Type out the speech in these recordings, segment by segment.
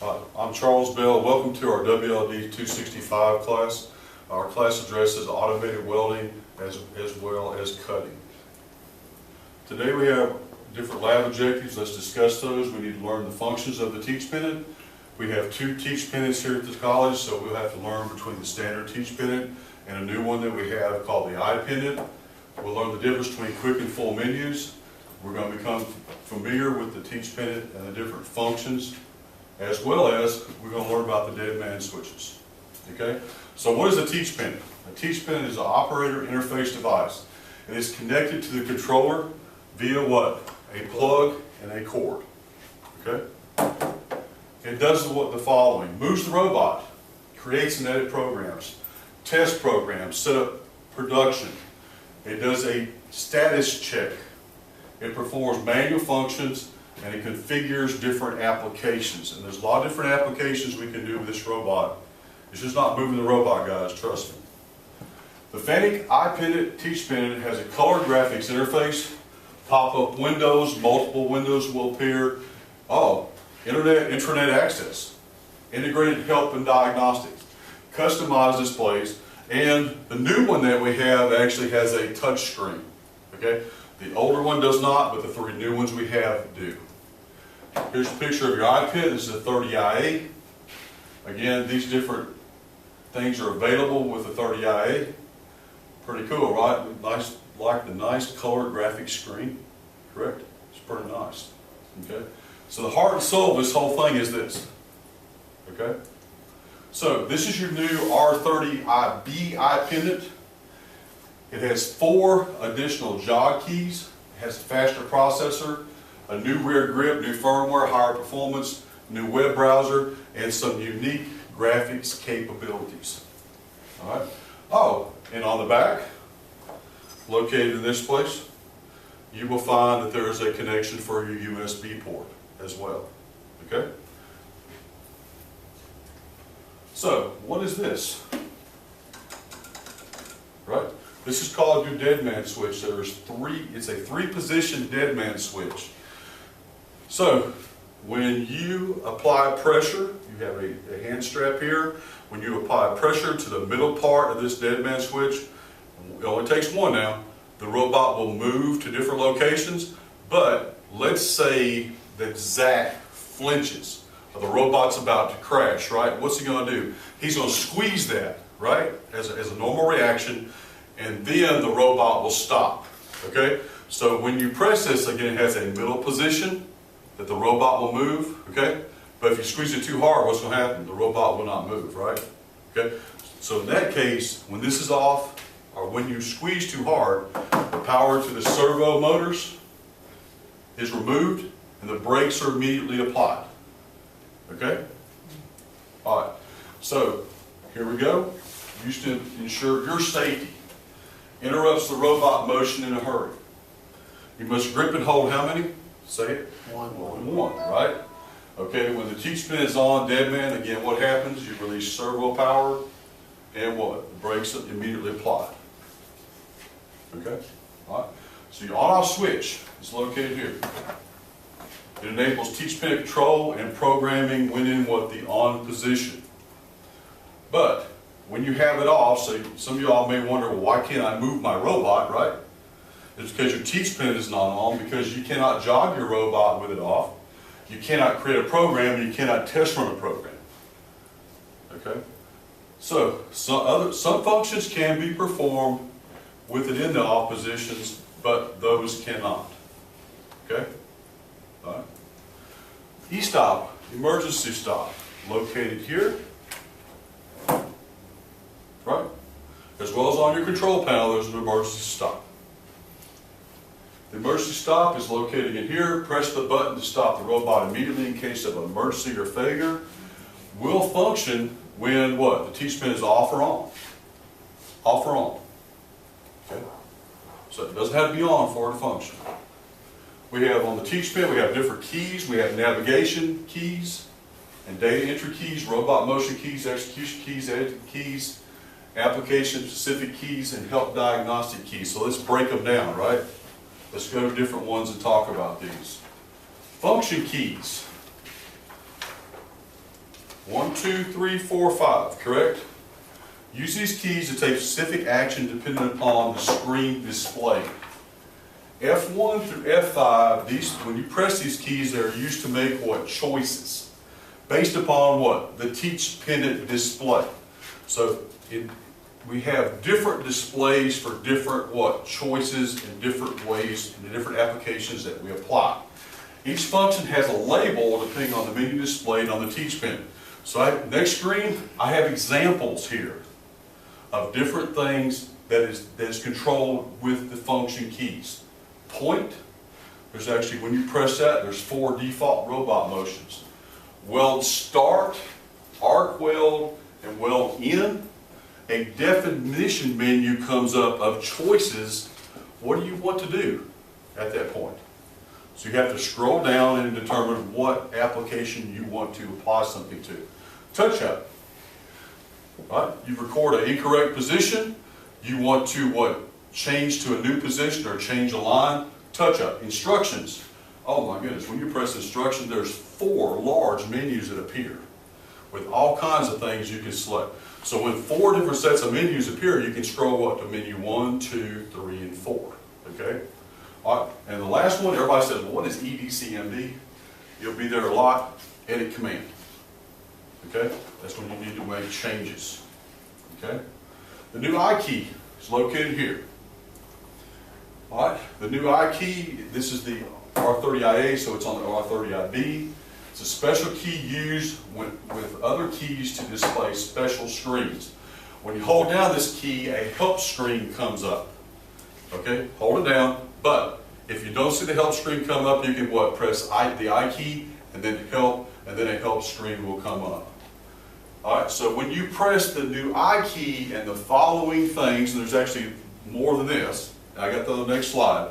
I'm Charles Bell. Welcome to our WLD 265 class. Our class addresses automated welding as well as cutting. Today we have different lab objectives. Let's discuss those. We need to learn the functions of the teach pennant. We have two teach pennants here at the college, so we'll have to learn between the standard teach pennant and a new one that we have called the I pennant. We'll learn the difference between quick and full menus. We're going to become familiar with the teach pennant and the different functions, as well as we're going to learn about the dead man switches. Okay? So what is a teach pennant? A teach pennant is an operator interface device. It is connected to the controller via what? A plug and a cord. Okay? It does the following. Moves the robot, creates and edit programs, test programs, set up production. It does a status check. It performs manual functions, and it configures different applications. And there's a lot of different applications we can do with this robot. It's just not moving the robot, guys, trust me. The Fanuc iPennant Teach Pennant has a color graphics interface. Pop-up windows, multiple windows will appear. Intranet access, integrated help and diagnostics, customized displays, and the new one that we have actually has a touch screen. Okay? The older one does not, but the three new ones we have do. Here's a picture of your iPennant. This is a 30IA. Again, these different things are available with the 30IA. Pretty cool, right? Nice, like the nice color graphic screen, correct? It's pretty nice. Okay? So the heart and soul of this whole thing is this. Okay? So this is your new R30B iPennant. It has 4 additional jog keys. It has a faster processor, a new rear grip, new firmware, higher performance, new web browser, and some unique graphics capabilities. All right. Oh, and on the back, located in this place, you will find that there is a connection for your USB port as well. Okay? So, what is this? Right? This is called your dead man switch. It's a 3-position dead man switch. So, when you apply pressure, you have a hand strap here. When you apply pressure to the middle part of this dead man switch, it only takes one now, the robot will move to different locations. But let's say that Zach flinches, or the robot's about to crash, right? What's he going to do? He's going to squeeze that, right, as a normal reaction, and then the robot will stop. Okay? So when you press this, again, it has a middle position that the robot will move. Okay? But if you squeeze it too hard, what's going to happen? The robot will not move, right? Okay? So in that case, when this is off, or when you squeeze too hard, the power to the servo motors is removed and the brakes are immediately applied. Okay? All right. So here we go. Used to ensure your safety. Interrupts the robot motion in a hurry. You must grip and hold how many? Say it. One, right? Okay, when the teach pin is on, dead man, again, what happens? You release servo power, and what? The brakes are immediately applied. Okay? All right. So your on-off switch is located here. It enables teach pin control and programming when in what? The on position. But when you have it off, so some of y'all may wonder, well, why can't I move my robot, right? It's because your teach pin is not on, because you cannot jog your robot with it off. You cannot create a program, and you cannot test run a program. Okay? So, some functions can be performed with it in the off positions, but those cannot. Okay? All right. E-stop, emergency stop, located here. Right? As well as on your control panel, there's an emergency stop. The emergency stop is located in here. Press the button to stop the robot immediately in case of emergency or failure. Will function when what? The teach pin is off or on. Off or on. Okay? So it doesn't have to be on for it to function. We have on the teach pin, we have different keys. We have navigation keys and data entry keys, robot motion keys, execution keys, editing keys, application-specific keys, and help diagnostic keys. So let's break them down, right? Let's go to different ones and talk about these. Function keys. 1, 2, 3, 4, 5, correct? Use these keys to take specific action depending upon the screen display. F1 through F5, when you press these keys, they're used to make what? Choices. Based upon what? The teach pendant display. So we have different displays for different what? Choices and different ways and the different applications that we apply. Each function has a label depending on the menu displayed on the teach pendant. So next screen, I have examples here of different things that is controlled with the function keys. Point, there's actually, when you press that, there's 4 default robot motions. Weld start, arc weld, and weld in. A definition menu comes up of choices. What do you want to do at that point? So you have to scroll down and determine what application you want to apply something to. Touch up. Right? You record an incorrect position. You want to what? Change to a new position or change a line. Touch up. Instructions. Oh my goodness, when you press instruction, there's 4 large menus that appear with all kinds of things you can select. So when 4 different sets of menus appear, you can scroll up to menu 1, 2, 3, and 4. Okay? All right. And the last one, everybody says, well, what is EDCMD? You'll be there a lot. Edit command. Okay? That's when you need to make changes. Okay? The new I key is located here. All right? The new I key, this is the R30IA, so it's on the R30IB. It's a special key used with other keys to display special screens. When you hold down this key, a help screen comes up. Okay? Hold it down, but if you don't see the help screen come up, you can what? Press the I key and then help, and then a help screen will come up. Alright, so when you press the new I key and the following things, and there's actually more than this, I got the next slide,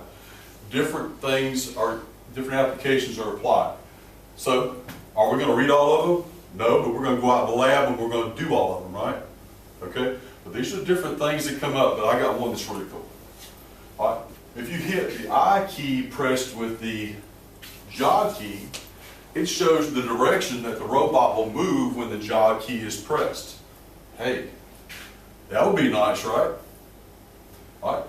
different applications are applied. So, are we going to read all of them? No, but we're going to go out in the lab and we're going to do all of them, right? Okay? But these are the different things that come up, but I got one that's really cool. Alright, if you hit the I key pressed with the jog key, it shows the direction that the robot will move when the jog key is pressed. Hey, that would be nice, right? Alright,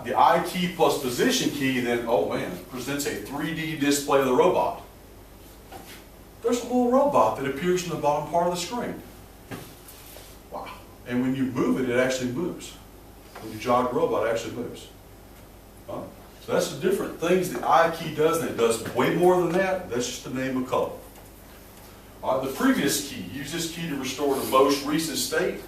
the I key plus position key then, oh man, presents a 3D display of the robot. There's a little robot that appears in the bottom part of the screen. Wow. And when you move it, it actually moves. When you jog the robot, it actually moves. Right? So that's the different things the I key does, and it does way more than that. That's just the name of color. All right, the previous key, use this key to restore the most recent state.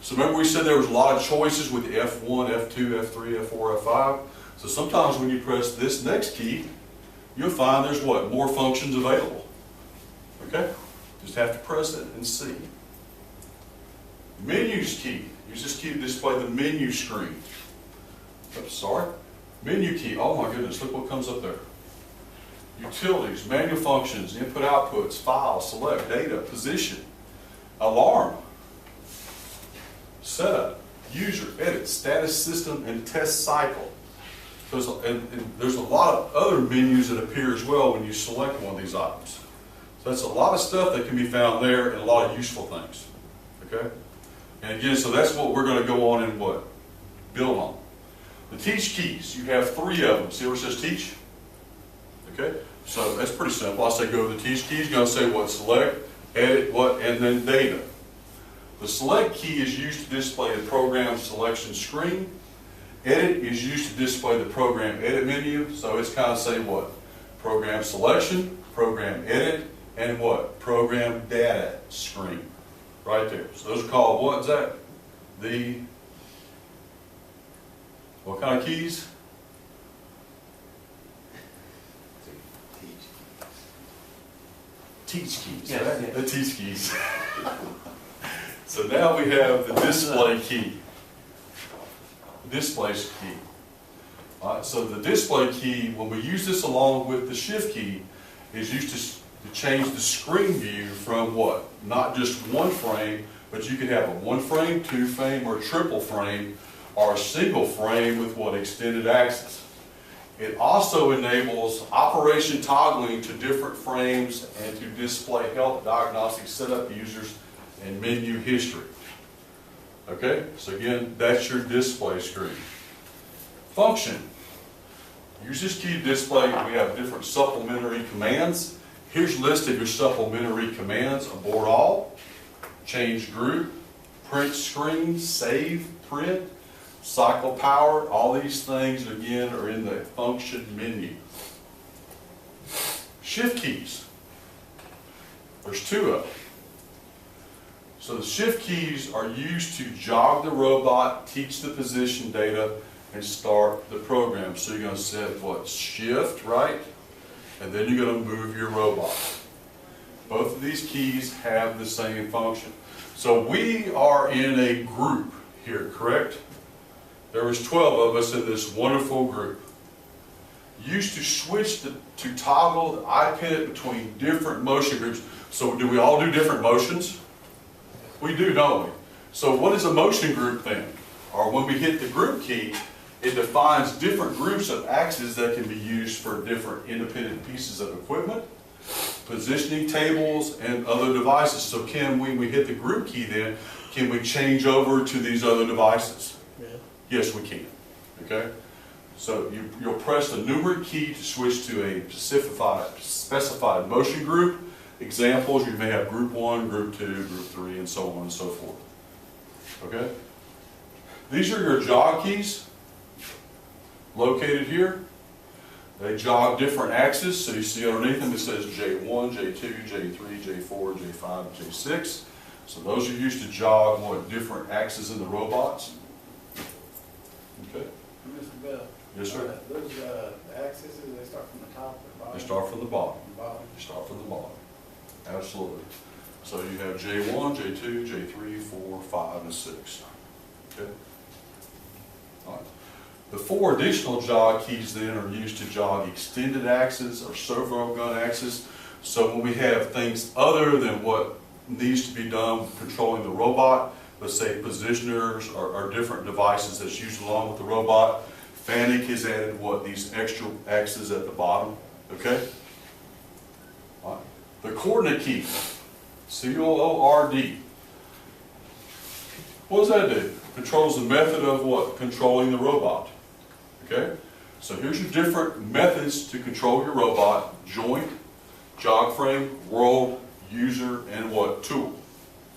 So remember we said there was a lot of choices with the F1, F2, F3, F4, F5. So sometimes when you press this next key, you'll find there's what? More functions available. Okay? Just have to press it and see. Menus key. Use this key to display the menu screen. Oops, sorry. Menu key. Oh my goodness, look what comes up there. Utilities, manual functions, input outputs, file, select, data, position, alarm, setup, user, edit, status system, and test cycle. And there's a lot of other menus that appear as well when you select one of these items. So that's a lot of stuff that can be found there and a lot of useful things. Okay? And again, so that's what we're going to go on and what? Build on. The teach keys, you have 3 of them. See where it says teach? Okay? So that's pretty simple. I say go to the teach keys. You're going to say what? Select, edit, what, and then data. The select key is used to display the program selection screen. Edit is used to display the program edit menu. So it's kind of say what? Program selection, program edit, and what? Program data screen. Right there. So those are called what, Zach? What kind of keys? Teach keys. Yes, Right? yes. The teach keys. So now we have the display key. Display key. All right, so the display key, when we use this along with the shift key, is used to change the screen view from what? Not just one frame, but you can have a 1 frame, 2 frame, or triple frame, or a single frame with what? Extended axis. It also enables operation toggling to different frames and to display health diagnostic setup users and menu history. Okay, so again, that's your display screen. Function. Use this key to display. We have different supplementary commands. Here's listed your supplementary commands: abort all, change group, print screen, save, print, cycle power. All these things, again, are in the function menu. Shift keys. There's two of them. So the shift keys are used to jog the robot, teach the position data, and start the program. So you're going to set what? Shift, right? And then you're going to move your robot. Both of these keys have the same function. So we are in a group here, correct? There was 12 of us in this wonderful group. Used to switch to toggle the iPad between different motion groups. So do we all do different motions? We do, don't we? So what is a motion group then? Or when we hit the group key, it defines different groups of axes that can be used for different independent pieces of equipment, positioning tables, and other devices. So when we hit the group key then, can we change over to these other devices? Yeah. Yes, we can. Okay? So you'll press the numeric key to switch to a specified motion group. Examples, you may have group 1, group 2, group 3, and so on and so forth. Okay? These are your jog keys located here. They jog different axes, so you see underneath them it says J1, J2, J3, J4, J5, J6. So those are used to jog what different axes in the robots. Okay? Mr. Bell. Yes, sir. Those axes, they start from the top or the bottom? They start from the bottom. Bottom. They start from the bottom. Absolutely. So you have J1, J2, J3, 4, 5, and 6. Okay? All right. The 4 additional jog keys then are used to jog extended axes or servo gun axes. So when we have things other than what needs to be done controlling the robot, let's say positioners or different devices that's used along with the robot, FANUC has added what? These extra axes at the bottom. Okay? All right. The coordinate key, C-O-O-R-D. What does that do? Controls the method of what? Controlling the robot. Okay? So here's your different methods to control your robot: joint, jog frame, world, user, and what? Tool.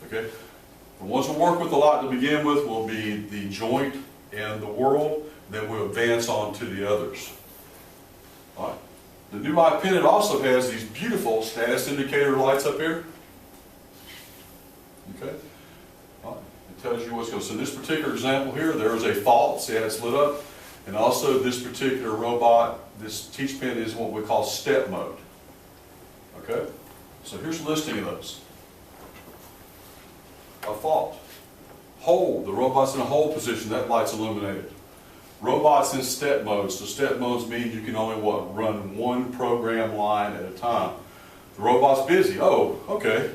Okay? The ones we'll work with a lot to begin with will be the joint and the world, then we'll advance on to the others. All right? The new iPennant also has these beautiful status indicator lights up here. Okay? All right. It tells you what's going on. So in this particular example here, there is a fault. See how it's lit up? And also this particular robot, this teach pen is what we call step mode. Okay? So here's a listing of those. A fault. Hold. The robot's in a hold position. That light's illuminated. Robot's in step mode. So step modes mean you can only what? Run one program line at a time. The robot's busy. Oh, okay.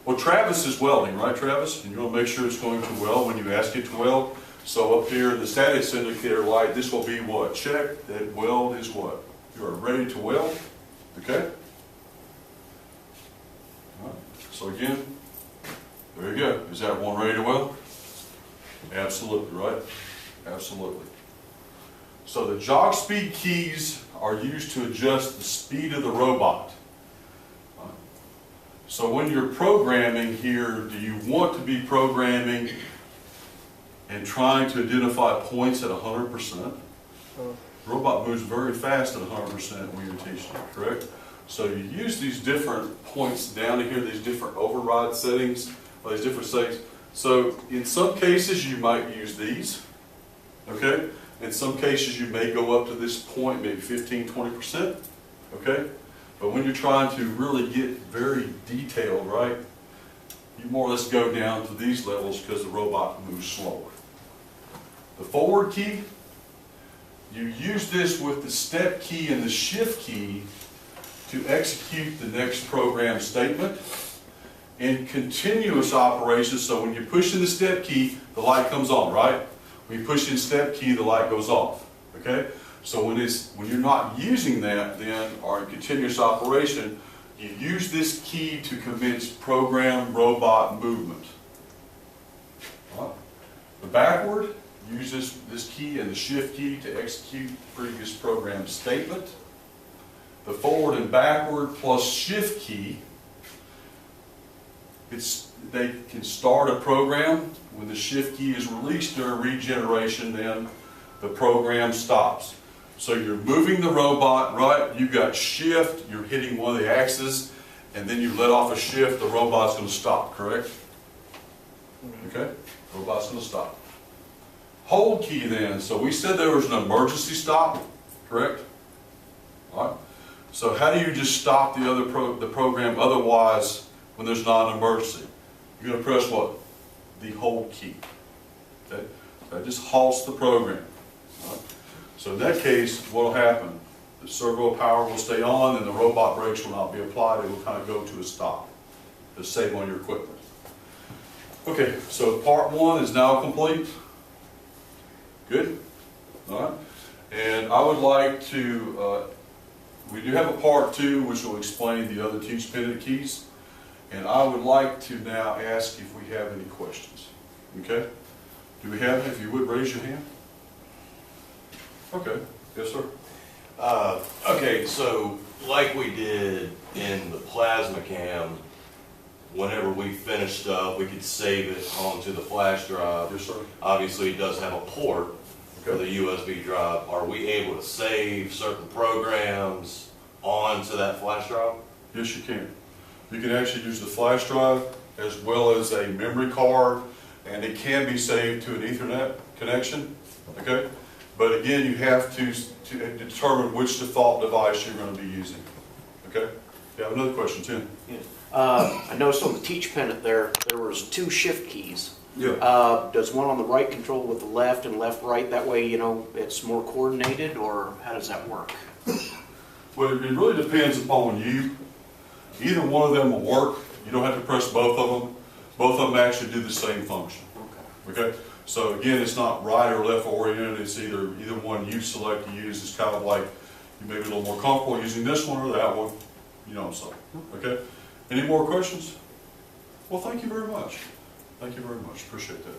Well, Travis is welding, right, Travis? And you want to make sure it's going to weld when you ask it to weld. So up here, the status indicator light, this will be what? Check that weld is what? You are ready to weld. Okay? All right. So again, there you go. Is that one ready to weld? Absolutely, right? Absolutely. So the jog speed keys are used to adjust the speed of the robot. So when you're programming here, do you want to be programming and trying to identify points at 100%? Robot moves very fast at 100% when you're teaching it, correct? So you use these different points down here, these different override settings, or these different settings. So in some cases you might use these, okay? In some cases you may go up to this point, maybe 15, 20%, okay? But when you're trying to really get very detailed, right, you more or less go down to these levels because the robot moves slower. The forward key, you use this with the step key and the shift key to execute the next program statement. In continuous operations, so when you push in the step key, the light comes on, right? When you push in step key, the light goes off, okay? So when you're not using that then, or in continuous operation, you use this key to commence program robot movement. All right. The backward, use this key and the shift key to execute previous program statement. The forward and backward plus shift key, they can start a program. When the shift key is released during regeneration, then the program stops. So you're moving the robot, right? You've got shift, you're hitting one of the axes, and then you let off a shift, the robot's going to stop, correct? Okay? Robot's going to stop. Hold key then. So we said there was an emergency stop, correct? All right. So how do you just stop the program otherwise when there's not an emergency? You're going to press what? The hold key. Okay? That just halts the program. All right. So in that case, what will happen? The servo power will stay on and the robot brakes will not be applied. It will kind of go to a stop to save on your equipment. Okay, so part one is now complete. Good? All right. And I would like to, we do have a part two which will explain the other teach pendant keys. And I would like to now ask if we have any questions. Okay? Do we have, if you would raise your hand? Okay, yes sir. Okay, so like we did in the plasma cam, whenever we finished up, we could save it onto the flash drive. Yes sir. Obviously, it does have a port for the USB drive. Are we able to save certain programs onto that flash drive? Yes you can. You can actually use the flash drive as well as a memory card, and it can be saved to an Ethernet connection. Okay? But again, you have to determine which default device you're going to be using. Okay? You have another question, Tim? Yeah. I noticed on the teach pendant there was 2 shift keys. Yeah. Does one on the right control with the left and left-right? That way, you know, it's more coordinated, or how does that work? Well, it really depends upon you. Either one of them will work. You don't have to press both of them. Both of them actually do the same function. Okay? So again, it's not right or left oriented. It's either one you select to use. It's kind of like you may be a little more comfortable using this one or that one. You know what I'm saying. Okay? Any more questions? Well, thank you very much. Thank you very much. Appreciate that.